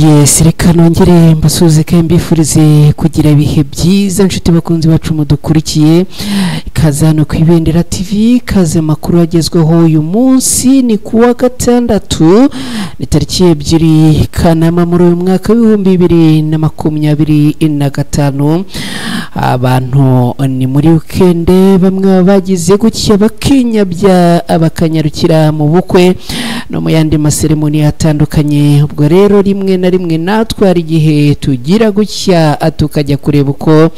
Yes, reka nongere mbasuze kandi mbifurize kugira ibihe byiza nshuti bakunzi bacu mudukurikiye ikaze hano ku Ibendera TV. Kaze makuru agezweho uyu munsi ni kuwa gatandatu ni tariki 2 Kanama muri uyu mwaka w'2025. Abantu ni muri weekend, bamwe bagize gutya bakinyabya abakanyarukira mu bukwe no mu yandi maseremoni atandukanye. Ubwo rero rimwe na rimwe natwara igihe tugira gutya tukajya kureba uko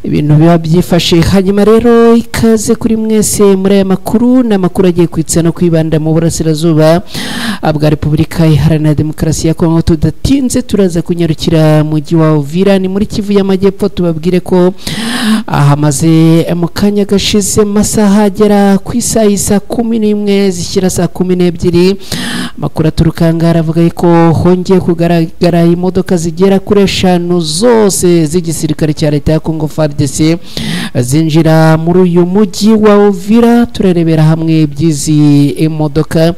ibintu biba byifashe. Hanyuma rero ikaze kuri mwese muri aya makuru, n'amakuru agiye kwitsa no kwibanda mu burasirazuba bwa Repubulika Iharanira Demokarasi ya Kongo. Tudatinze turaza kunyarukira mu mujyi wa Uvira ni muri Kivu y'Amajyepfo, tubabwire ko hamaze mu kanya gashize masaha agera ku isaha 11 zishyira saa 12. Makuru aturuka ngara avuga ko hongeye kugaragara imodoka zigera kuri 5 zose z'igisirikare cya leta ya Kongo FARDC zinjira muri uyu mujyi wa Uvira. Turarebera hamwe by'izi imodoka,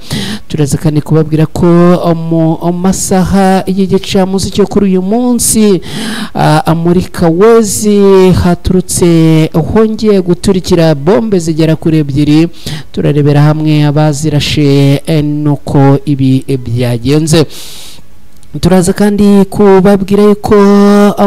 turaza kandi kubabwira ko mu masaha y'igicamunsi cyo kuri uyu munsi muri Kawezi haturutse hongeye guturikira bombe zigera kuri 2. Turarebera hamwe abazirashe nuko ibi byagenze. Turaza kandi kubabwira yuko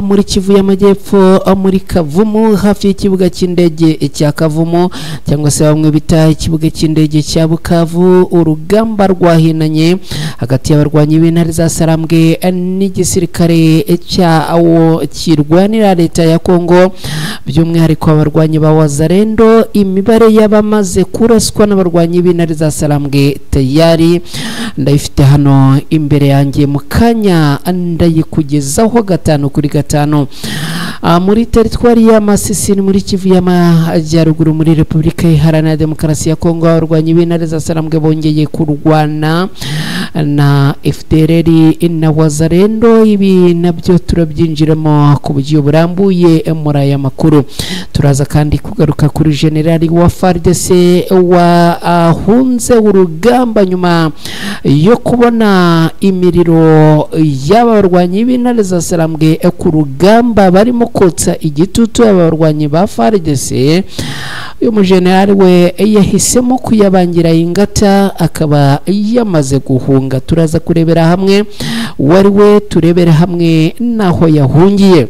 muri Kivu y'Amajyepfo muri Kavumu hafi y'ikibuga cy'indege cya Kavumu cyangwa se bamwe bita ikibuga cy'indege cya Bukavu, urugamba rwahinanye hagati y'abarwanyi b'intare za Sarambwe n'igisirikare cyawo kirwanira leta ya Kongo, by'umwihariko abarwanyi ba Wazalendo. Imibare y'abamaze kuraswa n'abarwanyi b'intare za Sarambwe tayari ndayifite hano imbere yanjye mu ndayikugezaho 5 kuri 5. Muri teritwari ya Masisi muri Kivu y'Amajyaruguru muri Repubulika Iharanira Demokarasi ya Kongo, abarwanyi b'intare za Sarambwe bongeye kurwana na FDLR na Wazalendo. Ibi nabyo turabyinjiramo ku buryo burambuye muri aya makuru. Turaza kandi kugaruka kuri generali wa FARDC wahunze urugamba nyuma yo kubona imiriro y'abarwanyi b'intare za Sarambwe ku rugamba barimo kotsa igitutu abarwanyi ba FARDC. Uyu mujenerali we yahisemo kuyabangira ingata, akaba yamaze guhunga. Turaza kurebera hamwe wari we, turebera hamwe naho yahungiye.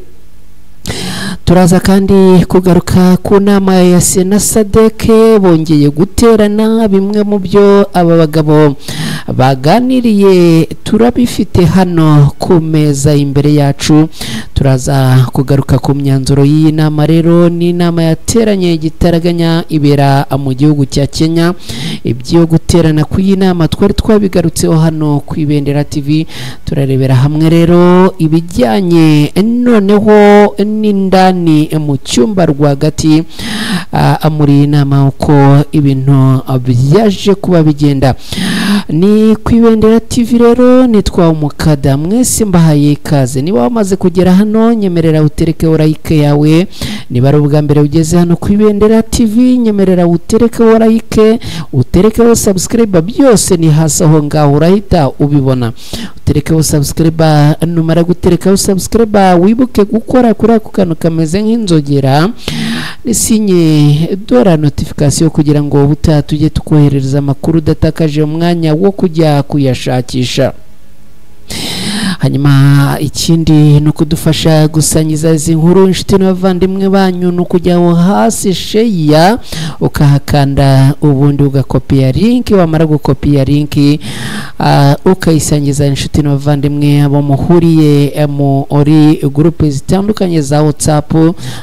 Turaza kandi kugaruka ku nama ya Sena SADC bongeye guterana. Bimwe mu byo aba bagabo baganiriye turabifite hano ku meza imbere yacu. Turaza kugaruka ku myanzuro y'iyi nama. Rero ni inama yateranye gitaraganya ibera mu gihugu cya Kenya. Ibyo guterana ku iyi nama twari twabigarutseho hano ku Ibendera TV. Turarebera hamwe rero ibijyanye noneho n'indani mu cyumba rwagati muri inama uko ibintu byaje kuba bigenda. Ni ku Ibendera TV rero nitwa Umukada, mwese mbahaye ikaze. Niba wamaze kugera hano nyemerera utereke like yawe. Niba ari ubwa mbere ugeze hano ku Ibendera TV nyemerera utereke like, utereke subscribe, byose ni hasi aho ngaho urahita ubibona. Utereke subscribe, numara gutereka subscribe wibuke gukora kuri ako kantu kameze nk'inzogera nisinye dora notification kugira ngo butatujye tukoherereza amakuru datakaje umwanya wo kujya kuyashakisha. Hanyuma ikindi no kudufasha gusangiza izi nkuru inshuti n'abavandimwe banyu, no kujyaho hasi share ukahakanda ubundi ugakopia link. Wamara gukopia link ukayisangiza inshuti n'abavandimwe abo muhuriye muri groupe zitandukanye za WhatsApp,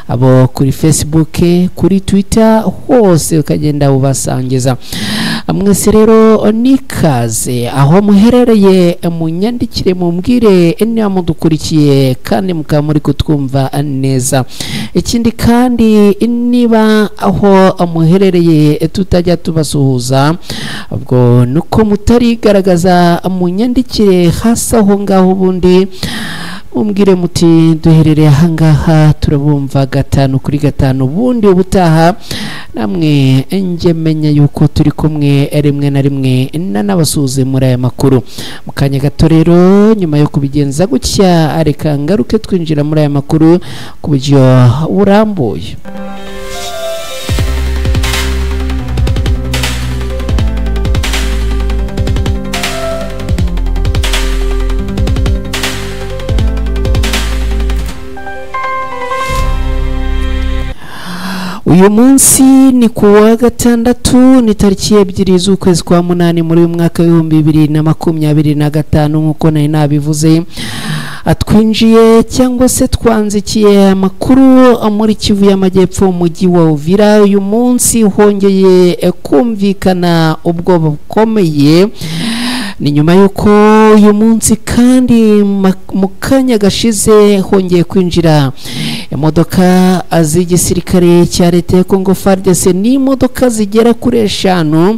abo kuri Facebook, kuri Twitter, hose ukagenda ubasangiza. Mwese rero nikaze aho muherereye, munyandikire mumbwire niba mudukurikiye kandi mukaba muri kutwumva neza. Ikindi kandi niba aho muherereye tutajya tubasuhuza, ubwo nuko mutarigaragaza munyandikire hasi aho ngaho, ubundi umbwire muti duherereye ahangaha turabumva 5 kuri 5. Ubundi ubutaha namwe nge menya yuko turi kumwe rimwe na rimwe nanabasuze muri aya makuru. Mu kanya gato rero nyuma yo kubigenza gutya areka ngaruke twinjira muri aya makuru ku buryo burambuye. Uyu munsi ni kuwa gatandatu ni tariki 2 z'ukwezi kwa munani muri mwaka wa 2025 nkuko nari nabivuze. Atwinjiye cyangwa se twanzikiye amakuru muri Kivu y'Amajyepfo umujyi wa Uvira. Uyu munsi hongeye kumvikana ubwoba bukomeye, ni nyuma yuko uyu munsi kandi mu kanya gashize hongeye kwinjira imodoka z'igisirikare cya leta ya Congo FARDC. ni imodoka zigera kuri 5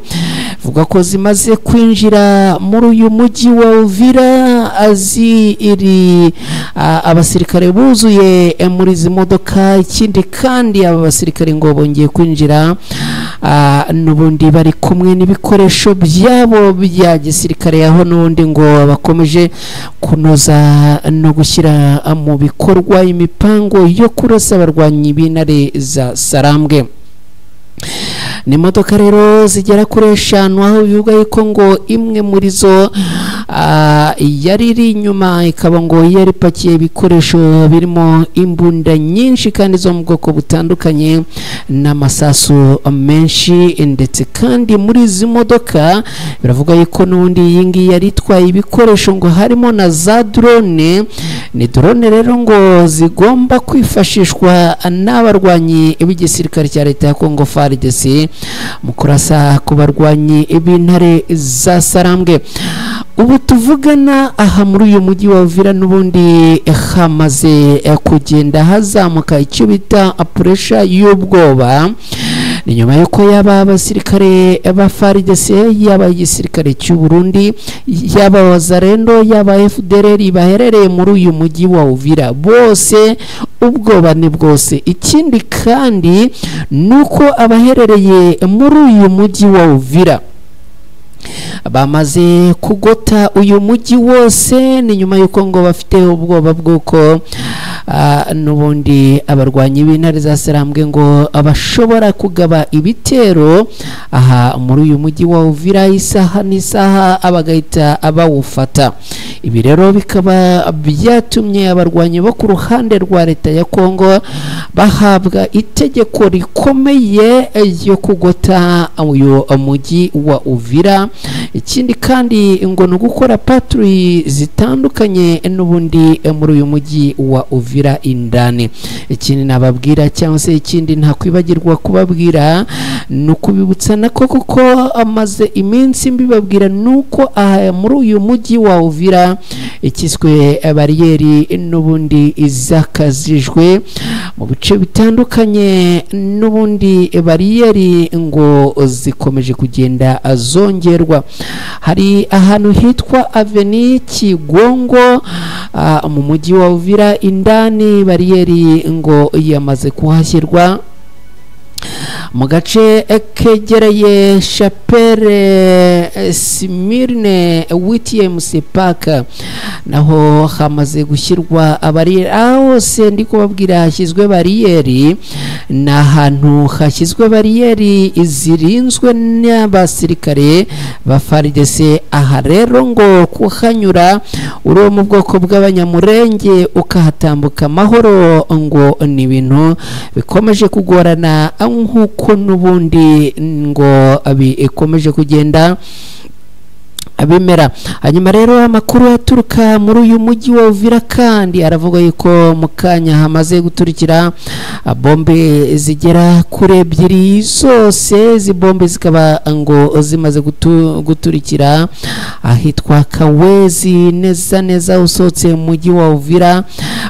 vuga ko zimaze kwinjira muri uyu mujyi wa Uvira. iri abasirikare buzuye muri izi modoka. Ikindi kandi aba basirikare ngo bongeye kwinjira n'ubundi bari kumwe n'ibikoresho byabo bya gisirikare, aho n'ubundi ngo bakomeje kunoza no gushyira mu bikorwa imipango yo kurasa abarwanyi b'intare za Sarambwe. ni modoka rero zigera kuri 5 aho bivuga yuko ngo imwe muri zo yari iri inyuma ikaba ngo yari pakiye ibikoresho birimo imbunda nyinshi kandi zo mu bwoko butandukanye n'amasasu menshi. ndetse kandi muri izi modoka biravuga yuko n'ubundi iyi ngiyi yari itwaye ibikoresho ngo harimo na za drone. ni drone rero ngo zigomba kwifashishwa n'abarwanyi b'igisirikare cya leta ya Congo FARDC mu kurasa ku barwanyi b'intare za Sarambwe. ubu tuvugana aha muri uyu mujyi wa Uvira n'ubundi hamaze kugenda hazamuka icyo bita pressure y'ubwoba. ni nyuma yuko yaba abasirikare ba FARDC, yaba igisirikare cy'u Burundi, yaba Wazalendo, yaba FDLR baherereye muri uyu mujyi wa Uvira, bose ubwoba ni bwose. ikindi kandi nuko abaherereye muri uyu mujyi wa Uvira bamaze kugota uyu mujyi wose. ni nyuma yuko ngo bafite ubwoba bw'uko n'ubundi abarwanyi b'intare za Sarambwe ngo abashobora kugaba ibitero aha muri uyu mujyi wa Uvira isaha n'isaha abagahita abawufata. ibi rero bikaba byatumye abarwanyi bo ku ruhande rwa leta ya Congo bahabwa itegeko rikomeye yo kugota uyu mujyi wa Uvira. ikindi kandi ngo no gukora patrouille zitandukanye n'ubundi muri uyu mujyi wa Uvira indani. ikindi nababwira cyangwa se ikindi nta kwibagirwa kubabwira nukubibutsa nako kuko amaze iminsi mbibabwira nuko muri uyu mujyi wa Uvira ikiswe bariyeri n'ubundi izakazijwe mu bice bitandukanye. n'ubundi bariyeri ngo zikomeje kugenda zongerwa. hari ahantu hitwa Avenue Kigongo mu mujyi wa Uvira indani bariyeri ngo yamaze kuhashyirwa. mu gace kegereye Chapelle Smyrne WTMC Park naho hamaze gushyirwa abariyeri. hose ndi kubabwira hashyizwe bariyeri. ni ahantu hashyizwe bariyeri zirinzwe n'abasirikare ba FARDC. aha rero ngo kuhanyura uri mu bwoko bw'abanyamurenge ukahatambuka amahoro ngo ni ibintu bikomeje kugorana nk'uko n'ubundi ngo bikomeje kugenda abimera. hanyuma rero amakuru aturuka muri uyu mujyi wa Uvira kandi aravuga yuko mu kanya hamaze guturikira bombe zigera kuri 2 zose. izi bombe zikaba ngo zimaze guturikira ahitwa Kawezi neza usohotse mu mujyi wa Uvira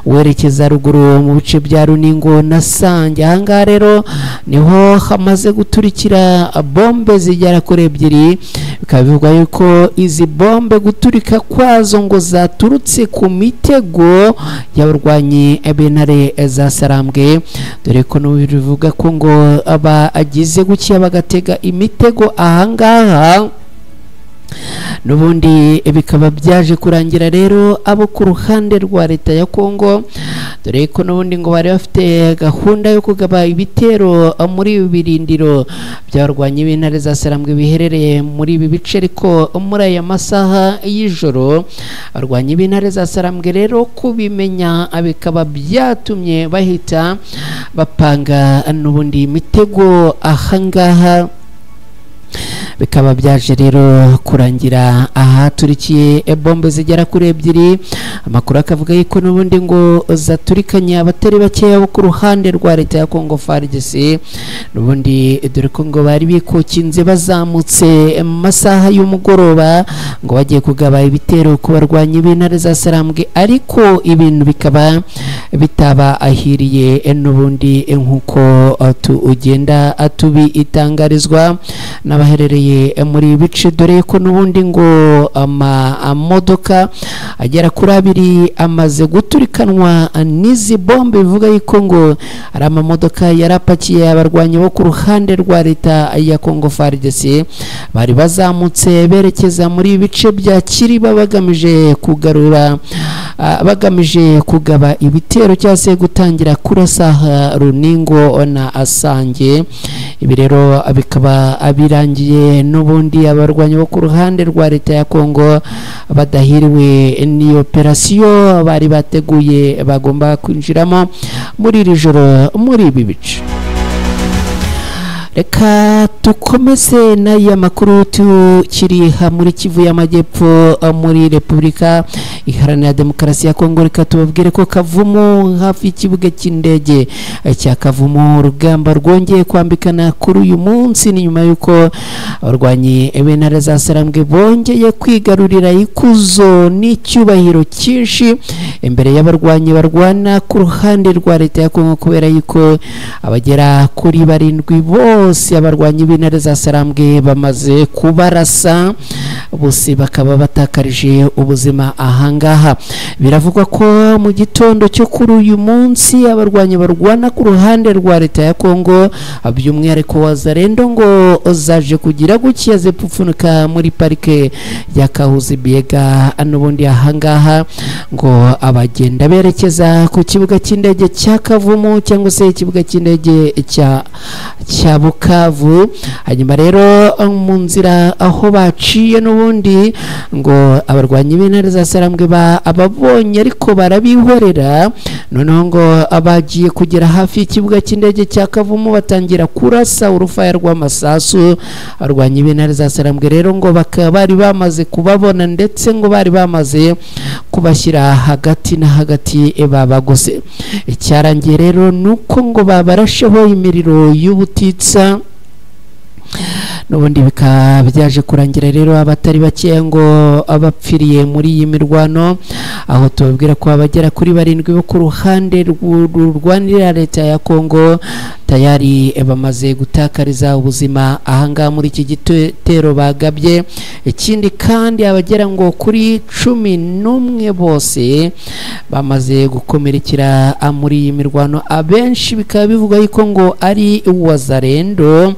werekeza ruguru mu bice bya Runingo na Sange. ahangaha rero niho hamaze guturikira bombe zigera kuri 2 bikaba bivugwa yuko izi bombe guturika kwazo ngo zaturutse ku mitego y'abarwanyi b'intare za Sarambwe, dore ko bivuga ko ngo aba agize gukiya bagatega imitego ahangaha n'ubundi bikaba byaje kurangira rero abo ku ruhande rwa leta ya Kongo, dore ko n'ubundi ngo bari bafite gahunda yo kugaba ibitero muri birindiro by'abarwanyi b'intare za Sarambwe biherereye muri ibi bice, ariko muri aya masaha y'ijoro abarwanyi b'intare za Sarambwe rero kubimenya bikaba byatumye bahita bapanga n'ubundi imitego ahangaha, bikaba byaje rero kurangira aha turikiye bombe zigera kuri 2. Amakuru akavuga yuko n'ubundi ngo zaturikanye abatari bakeya bo ku ruhande rwa leta ya Kongo FARDC, n'ubundi dore ko ngo bari bikukinze bazamutse mu masaha y'umugoroba ngo bagiye kugaba ibitero ku barwanyi b'intare za Sarambwe, ariko ibintu bikaba bitaba ahiriye n'ubundi nkuko ugenda tubitangarizwa n'abaherereye muri bice, dore ko n'ubundi ngo amamodoka agera kuri 2 amaze guturikanwa n'izi bombe, bivuga yuko ngo ari amamodoka yarapakiye abarwanyi bo ku ruhande rwa leta ya Kongo FARDC bari bazamutse berekeza muri bice bya Kiriba bagamije kugaba ibitero cyangwa se gutangira kurasa Runingo na Asange. Ibi rero bikaba abirangiye n'ubundi abarwanyi bo ku ruhande rwa leta ya Kongo badahiriwe ni operasiyo bari bateguye bagomba kwinjiramo muri iri joro muri ibi bice. Reka tukomeze n'aya makuru tukiri muri Kivu y'Amajyepfo muri Repubulika Iharanira Demokarasi ya Kongo. Reka tubabwire ko Kavumu hafi y'ikibuga cy'indege cya Kavumu urugamba rwongeye kwambikana kuri uyu munsi, ni nyuma yuko abarwanyi b'intare za Sarambwe bongeye kwigarurira ikuzo n'icyubahiro cyinshi imbere y'abarwanyi barwana ku ruhande rwa leta ya Kongo, kubera yuko abagera kuri 7 bose abarwanyi b'intare za Sarambwe bamaze kubarasa, bose bakaba batakarije ubuzima ahangaha. Biravugwa ko mu gitondo cyo kuri uyu munsi abarwanyi barwana ku ruhande rwa leta ya Kongo by'umwihariko Wazalendo ngo zaje kugira gukiya zepfufunuka muri parike ya Kahuzi Biega, n'ubundi ahangaha ngo abagenda berekeza ku kibuga cy'indege cya Kavumu cyangwa se ikibuga cy'indege cya Bukavu. Hanyuma rero mu nzira aho baciye n'ubundi ngo abarwanyi b'intare za Sarambwe ababonye ariko barabihorera, noneho ngo abagiye kugera hafi y'ikibuga cy'indege cya Kavumu batangira kurasa urufaya rw'amasasu. Abarwanyi b'intare za Sarambwe rero ngo bakaba bari bamaze kubabona ndetse ngo bari bamaze kubashyira hagati na hagati babagose. Icyarangiye rero nuko ngo babarasheho imiriro y'ubutitsa, n'ubundi bikaba byaje kurangira rero abatari bake ngo abapfiriye muri iyi mirwano, aho tubabwira ko abagera kuri 7 bo ku ruhande rurwanira leta ya Kongo tayari bamaze gutakariza ubuzima ahangaha muri iki gitero bagabye. Ikindi kandi abagera ngo kuri 11 bose bamaze gukomerekera muri iyi mirwano, abenshi bikaba bivuga yuko ngo ari Wazalendo,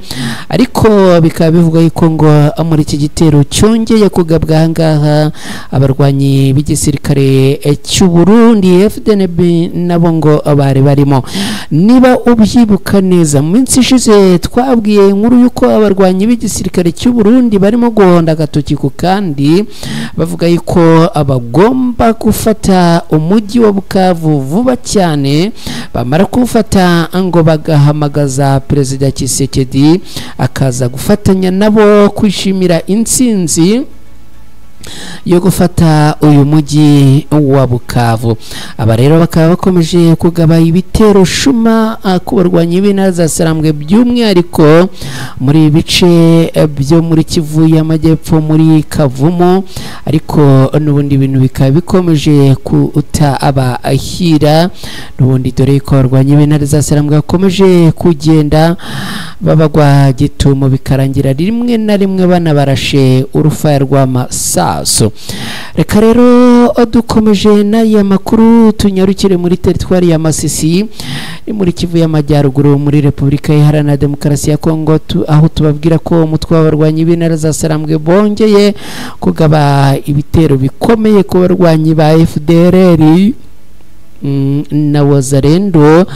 ariko bikaba bivuga yuko ngo muri iki gitero cyongeye kugabwa ahangaha abarwanyi b'igisirikare cy'u Burundi FDNB nabo ngo bari barimo. Niba ubyibuka neza mu minsi ishize twabwiye inkuru yuko abarwanyi b'igisirikare cy'u Burundi barimo guhonda agatoki ku kandi bavuga yuko abagomba gufata umujyi wa Bukavu vuba cyane, bamara kufata ngo bagahamagaza Perezida Tshisekedi akaza gufatanya nabo kwishimira intsinzi yo gufata uyu mujyi wa Bukavu. Aba rero bakaba bakomeje kugaba ibitero shuma ku barwanyi b'intara za Sarambwe, by'umwihariko muri bice byo muri Kivu y'Amajyepfo muri Kavumu, ariko n'ubundi bintu bikaba bikomeje kuta abahira n'ubundi, dore ko abarwanyi b'intara za Sarambwe bakomeje kugenda babagwa gitumo, bikarangira rimwe na rimwe banabarashe urufaya rw'amasaso. Reka rero dukomeje n'aya makuru tunyarukire muri teritwari ya Masisi ni muri Kivu y'Amajyaruguru muri Repubulika Iharanira Demokarasi ya Kongo, aho tubabwira ko umutwe w'abarwanyi b'intara za Sarambwe bongeye kugaba ibitero bikomeye ku barwanyi ba FDLR na Wazalendo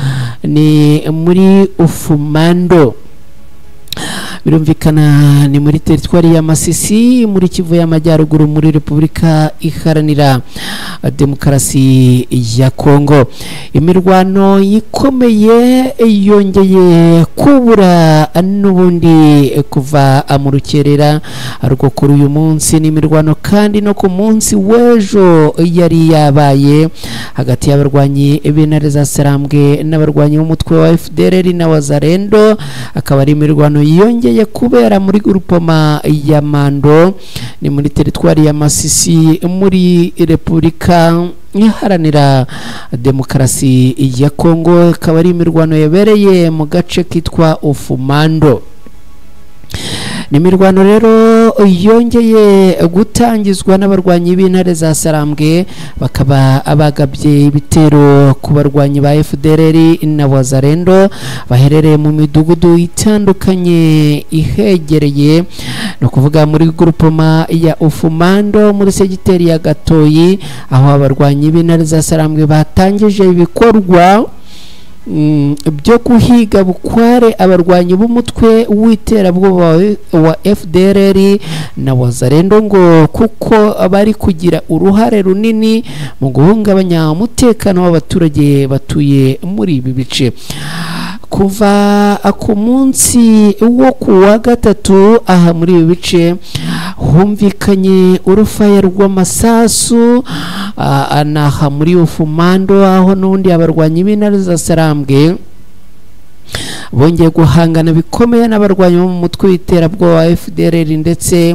ni muri Ufumando. Birumvikana ni muri teritwari ya Masisi muri Kivu y'Amajyaruguru muri Repubulika Iharanira Demokarasi ya Kongo. Imirwano ikomeye yongeye kubura n'ubundi kuva mu rukerera ariko kuri uyu munsi, n'imirwano kandi no ku munsi w'ejo yari yabaye hagati y'abarwanyi b'intare za Sarambwe n'abarwanyi b'umutwe wa FDLR na Wazalendo. Akaba ari imirwano yongeye kubera muri grupoma ya Mando ni muri teritwari ya Masisi muri Repubulika Iharanira Demokarasi ya Kongo. Akaba ari imirwano yabereye mu gace kitwa Ufumando. Ni imirwano rero yongeye gutangizwa n'abarwanyi b'intare za Sarambwe, bakaba abagabye ibitero ku barwanyi ba FDLR na Wazalendo baherereye mu midugudu itandukanye ihegereye, no kuvuga muri grupoma ya Ufumando muri segiteri ya Gatoyi, aho abarwanyi b'intare za Sarambwe batangije ibikorwa byo guhiga bukware abarwanyi b'umutwe w'iterabwoba wa FDLR na Wazalendo, ngo kuko bari kugira uruhare runini mu guhungabanya umutekano w'abaturage batuye muri ibi bice. Kuva ku munsi wo kuwa gatatu aha muri ibi bice humvikanye urufaya rw'amasasu anaha muri Ufumando, aho n'ubundi abarwanyi b'intare za Sarambwe bongeye guhangana bikomeye n'abarwanyi bo mu mutwe w'iterabwoba wa FDLR ndetse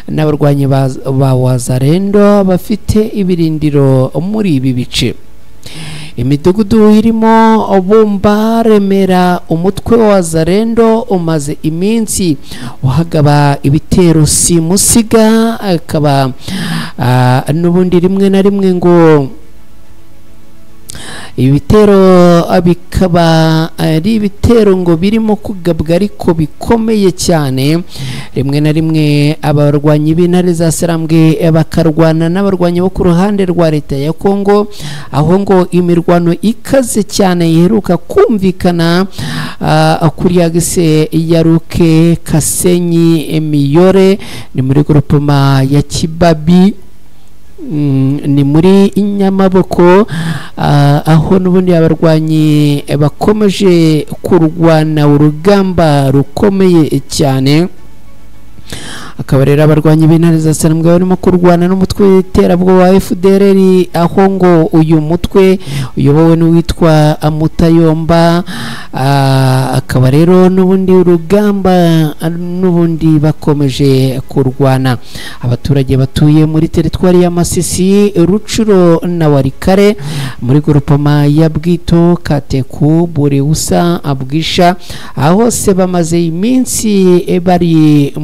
n'abarwanyi ba Wazalendo bafite ibirindiro muri ibi bice. Imidugudu irimo Bumba, Remera, umutwe wa Wazalendo umaze iminsi uhagaba ibitero simusiga, akaba n'ubundi rimwe na rimwe ngo ibitero bikaba ari ibitero ngo birimo kugabwa ariko bikomeye cyane. Rimwe na rimwe abarwanyi b'intare za Sarambwe bakarwana n'abarwanyi bo ku ruhande rwa leta ya Kongo, aho ngo imirwano ikaze cyane iheruka kumvikana kuri agise ya Ruke Kasenyi Miyore ni muri grupoma ya Kibabi ni muri Nyamaboko, aho n'ubundi abarwanyi bakomeje kurwana urugamba rukomeye cyane. Akaba rero abarwanyi b'intare za Sarambwe barimo kurwana n'umutwe w'iterabwoba wa FDLR, aho ngo uyu mutwe uyobowe n'uwitwa Mutayomba. Akaba rero n'ubundi urugamba n'ubundi bakomeje kurwana. Abaturage batuye muri teritwari ya Masisi, Rucuro na Warikare muri grupoma ya Bwito, Kateku, Bureusa, Abwisha, aho se bamaze iminsi bari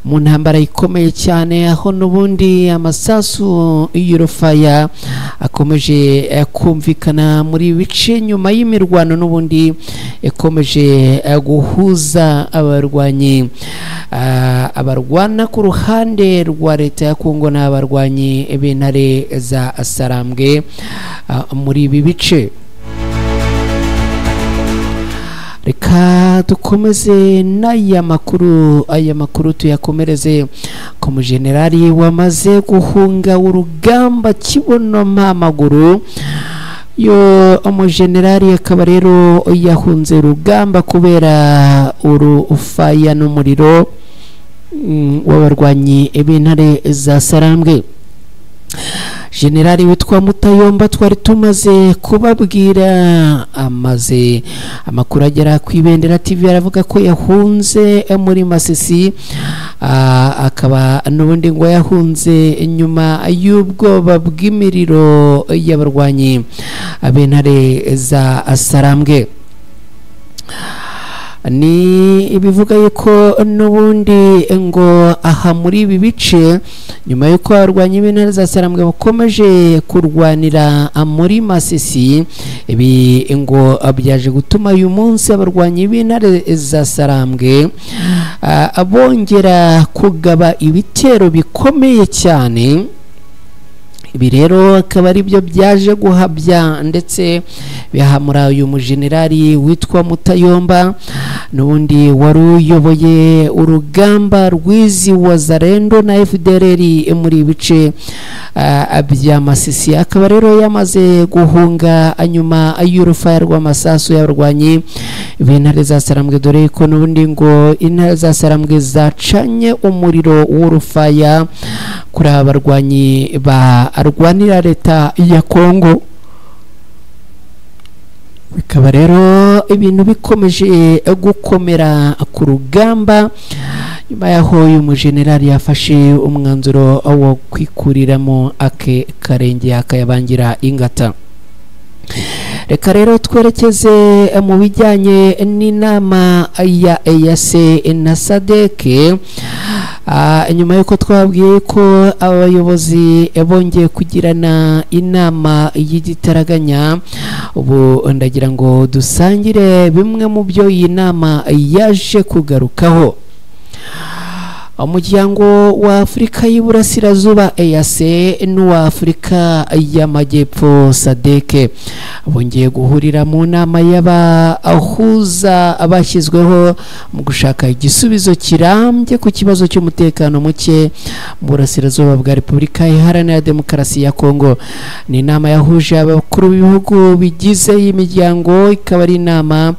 mu ntambara ikomeye cyane, aho n'ubundi amasasu y'urufaya akomeje kumvikana muri bice nyuma y'imirwano n'ubundi ikomeje guhuza abarwanyi abarwana ku ruhande rwa leta ya Kongo n'abarwanyi b'intare za Sarambwe muri ibi bice. Reka dukomeze n'aya makuru. Aya makuru tuyakomereze ku mujenerali wamaze guhunga urugamba Kibono Mpamaguru yo umujenerali akaba rero yahunze rugamba kubera urufaya n'umuriro w'abarwanyi b'intare za Sarambwe. Generali witwa Mutayomba twari tumaze kubabwira amaze amakuru agera ku Ibendera TV aravuga ko yahunze muri Masisi, akaba n'ubundi ngo yahunze nyuma y'ubwoba bw'imiriro y'abarwanyi b'intare za Sarambwe. Ni ibivuga yuko n'ubundi ngo aha muri ibi bice nyuma y'uko abarwanyi b'intare za Sarambwe bakomeje kurwanira muri Masisi, ibi ngo byaje gutuma uyu munsi abarwanyi b'intare za Sarambwe bongera kugaba ibitero bikomeye cyane. Ibi rero akaba ari byo byaje guhabya ndetse bihamura uyu mujenerali witwa Mutayomba n'ubundi wari uyoboye urugamba rw'izi Wazalendo na FDLR muri bice bya Masisi. Akaba rero yamaze guhunga nyuma y'urufaya rw'amasasu y'abarwanyi b'intare za Sarambwe, dore ko n'ubundi ngo intare za Sarambwe zacanye umuriro w'urufaya kuri abarwanyi barwanira leta ya Kongo. Bikaba rero ibintu bikomeje gukomera ku rugamba nyuma yaho uyu mujenerali yafashe umwanzuro wo kwikuriramo ake karenge akayabangira ingata. Reka rero twerekeze mu bijyanye n'inama ya EAC na SADC. Nyuma y'uko twabwiye ko abayobozi bongeye kugirana inama y'igitaraganya, ubu ndagira ngo dusangire bimwe mu byo iyi nama yaje kugarukaho. Umuryango wa Afurika y'Iburasirazuba EAC n'uwa Afurika y'Amajyepfo SADC bongeye guhurira mu nama y'abahuza bashyizweho mu gushaka igisubizo kirambye ku kibazo cy'umutekano muke mu burasirazuba bwa Repubulika Iharanira Demokarasi ya Kongo. Ni inama yahuje abakuru b'ibihugu bigize imiryango, ikaba ari inama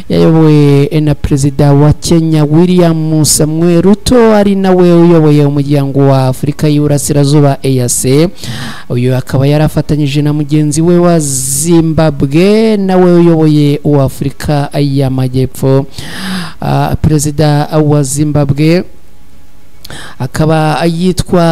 yayobowe na Perezida wa Kenya William Samuel Ruto, ari nawe uyoboye umuryango wa Afurika y'Iburasirazuba EAC. Uyu akaba yarafatanyije na mugenzi we wa Zimbabwe nawe uyoboye uwa Afurika y'Amajyepfo. Perezida wa Zimbabwe akaba yitwa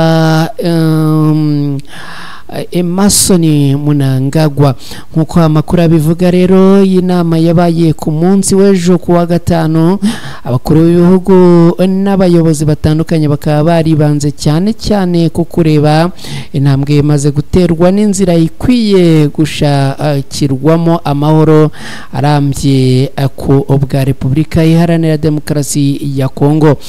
Emmerson Mnangagwa. Nkuko amakuru abivuga rero iyi nama yabaye ku munsi w'ejo ku wa gatanu. Abakuru b'ibihugu n'abayobozi batandukanye bakaba baribanze cyane cyane ku kureba intambwe imaze guterwa n'inzira ikwiye gushakirwamo amahoro arambye ku bwa Repubulika Iharanira Demokarasi ya Kongo.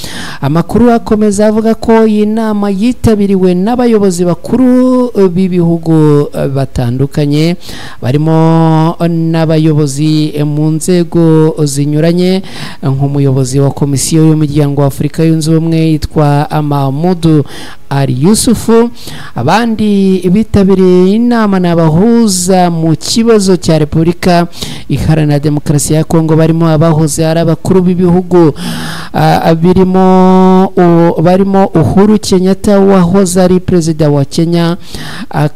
Amakuru akomeza avuga ko iyi nama yitabiriwe n'abayobozi bakuru b'ibihugu batandukanye, barimo n'abayobozi mu nzego zinyuranye nk'umuyobozi wa komisiyo y'umuryango wa Afurika yunze ubumwe yitwa Mahmoud Ali Yusufu. Abandi bitabiriye inama n'abahuza mu kibazo cya Repubulika Iharanira Demokarasi ya Kongo, barimo abahoze ari abakuru b'ibihugu barimo Uhuru Kenyatta wahoze ari perezida wa Kenya,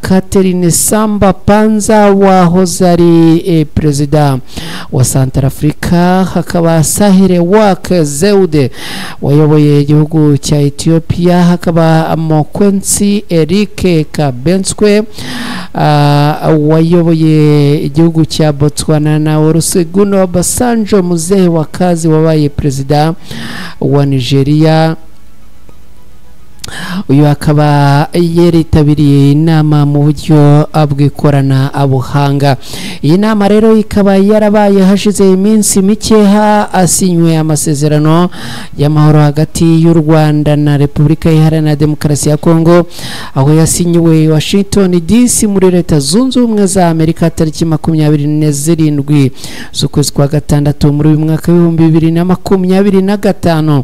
Catherine Samba Panza wahoze ari perezida wa Centrafrica, hakaba Sahile Work Zewde wayoboye igihugu cya Ethiopia, hakaba Mokwensi Eric Kabenswe wayoboye igihugu cya Botswana, na Olusegun Obasanjo Muzehe Wakazi wabaye perezida wa Nigeria. Uyu akaba yaritabiriye inama mu buryo bw'ikorana buhanga. Iyi nama rero ikaba yarabaye hashize iminsi mike asinywe amasezerano y'amahoro hagati y'u Rwanda na Repubulika Iharanira Demokarasi ya Kongo, aho yasinyiwe Washington DC muri Leta Zunze Ubumwe za Amerika tariki 27 z'ukwezi kwa gatandatu muri uyu mwaka wa 2025.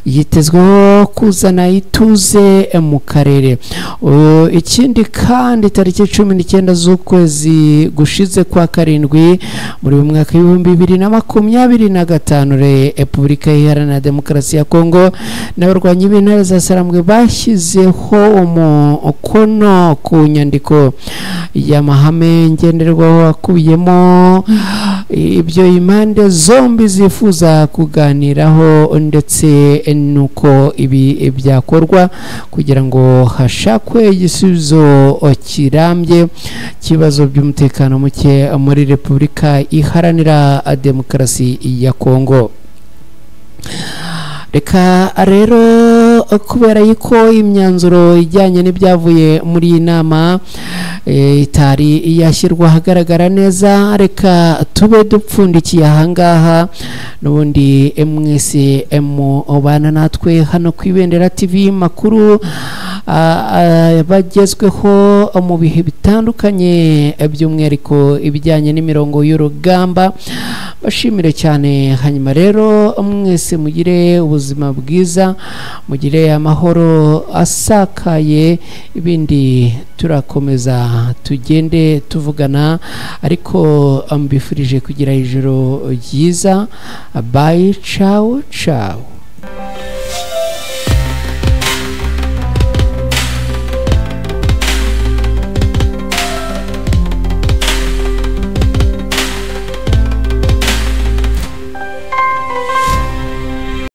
Yitezweho kuzana ituze ituze mu karere. Ikindi kandi tariki 19 z'ukwezi gushize kwa karindwi muri mwaka w'2025 Repubulika Iharanira Demokarasi ya Kongo n'abarwanyi b'intare za Sarambwe bashyizeho umukono ku nyandiko y'amahame ngenderwaho akubiyemo ibyo impande zombi zifuza kuganiraho ndetse nuko ibi byakorwa kugira ngo hashakwe igisubizo kirambye kibazo by'umutekano muke muri Repubulika Iharanira Demokarasi ya Kongo. Reka rero kubera yuko imyanzuro ijyanye n'ibyavuye muri iyi nama itari yashyirwa ahagaragara neza, reka tube dupfundikiye ahangaha. N'ubundi mwese mubana natwe hano ku Ibendera TV, makuru bagezweho mu bihe bitandukanye by'umwihariko ibijyanye n'imirongo y'urugamba. Bashimire cyane. Hanyuma rero mwese mugire ubuzima bwiza, mugire amahoro asakaye, ibindi turakomeza tugende tuvugana, ariko mbifurije kugira ijoro ryiza. Bye, ciao ciao.